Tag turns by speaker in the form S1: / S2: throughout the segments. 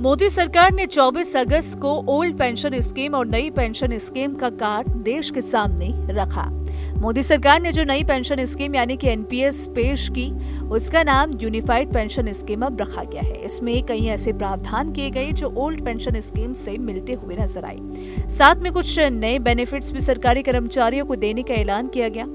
S1: मोदी सरकार ने 24 अगस्त को ओल्ड पेंशन स्कीम और नई पेंशन स्कीम का कार्ड देश के सामने रखा। मोदी सरकार ने जो नई पेंशन स्कीम यानी कि एनपीएस पेश की, उसका नाम यूनिफाइड पेंशन स्कीम अब रखा गया है। इसमें कई ऐसे प्रावधान किए गए जो ओल्ड पेंशन स्कीम से मिलते हुए नजर आए। साथ में कुछ नए बेनिफिट्स भी सरकारी कर्मचारियों को देने का ऐलान किया गया।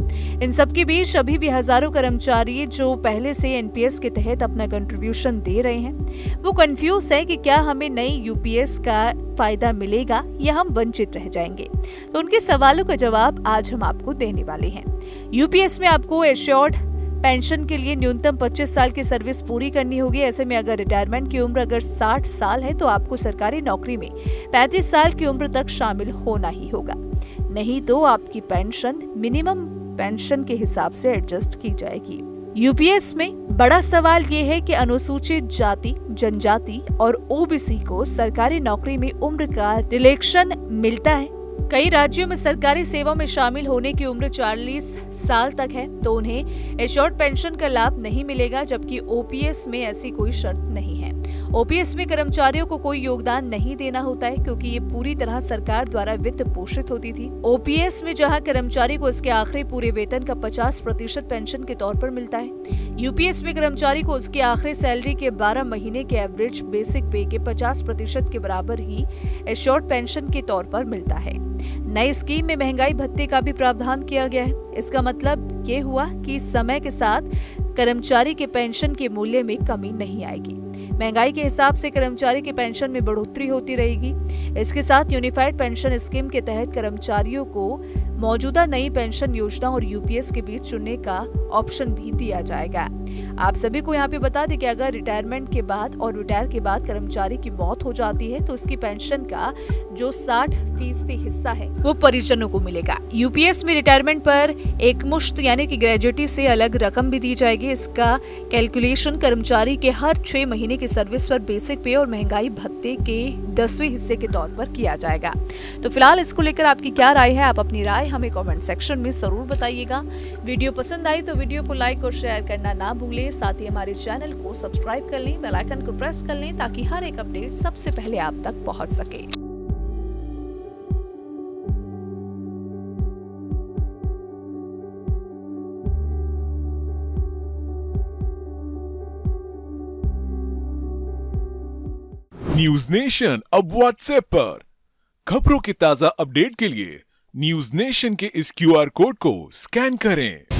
S1: इन सबके बीच अभी भी हजारों कर्मचारी जो पहले से एनपीएस के तहत अपना कंट्रीब्यूशन दे रहे हैं, वो कंफ्यूज है कि क्या हमें नई यूपीएस का फायदा मिलेगा या हम वंचित रह जाएंगे। तो उनके सवालों का जवाब आज हम आपको देने वाले हैं। यूपीएस में आपको एश्योर्ड पेंशन के लिए न्यूनतम 25 साल की सर्विस पूरी करनी होगी। ऐसे में अगर रिटायरमेंट की उम्र अगर 60 साल है तो आपको सरकारी नौकरी में 35 साल की उम्र तक शामिल होना ही होगा, नहीं तो आपकी पेंशन मिनिमम पेंशन के हिसाब से एडजस्ट की जाएगी। यूपीएस में बड़ा सवाल ये है कि अनुसूचित जाति, जनजाति और ओबीसी को सरकारी नौकरी में उम्र का रिलैक्सेशन मिलता है। कई राज्यों में सरकारी सेवा में शामिल होने की उम्र 40 साल तक है, तो उन्हें एश्योर्ड पेंशन का लाभ नहीं मिलेगा, जबकि ओपीएस में ऐसी कोई शर्त नहीं है। ओपीएस में कर्मचारियों को कोई योगदान नहीं देना होता है, क्योंकि ये पूरी तरह सरकार द्वारा वित्त पोषित होती थी। ओपीएस में जहां कर्मचारी को उसके आखिरी पूरे वेतन का 50% पेंशन के तौर पर मिलता है, यूपीएस में कर्मचारी को उसकी आखिरी सैलरी के 12 महीने के एवरेज बेसिक पे के 50% के बराबर ही एश्योर्ड पेंशन के तौर पर मिलता है। नई स्कीम में महंगाई भत्ते का भी प्रावधान किया गया है। इसका मतलब ये हुआ कि समय के साथ कर्मचारी के पेंशन के मूल्य में कमी नहीं आएगी। महंगाई के हिसाब से कर्मचारी के पेंशन में बढ़ोतरी होती रहेगी। इसके साथ यूनिफाइड पेंशन स्कीम के तहत कर्मचारियों को मौजूदा नई पेंशन योजना और यूपीएस के बीच चुनने का ऑप्शन भी दिया जाएगा। आप सभी को यहाँ पे बता दें कि अगर रिटायरमेंट के बाद और रिटायर के बाद कर्मचारी की मौत हो जाती है तो उसकी पेंशन का जो 60% हिस्सा है वो परिजनों को मिलेगा। यूपीएस में रिटायरमेंट पर एक मुश्त यानी कि ग्रेजुएटी से अलग रकम भी दी जाएगी। इसका कैलकुलेशन कर्मचारी के हर 6 महीने की सर्विस पर बेसिक पे और महंगाई भत्ते के 10वें हिस्से के तौर पर किया जाएगा। तो फिलहाल इसको लेकर आपकी क्या राय है? आप अपनी राय हमें कमेंट सेक्शन में जरूर बताइएगा। वीडियो पसंद आई तो वीडियो को लाइक और शेयर करना ना भूलें। साथ ही हमारे चैनल को सब्सक्राइब कर लें, बेल आइकन को प्रेस कर लें ताकि हर एक अपडेट सबसे पहले आप तक पहुंच सके।
S2: न्यूज नेशन अब व्हाट्सएप पर। खबरों के ताजा अपडेट के लिए न्यूज नेशन के इस क्यूआर कोड को स्कैन करें।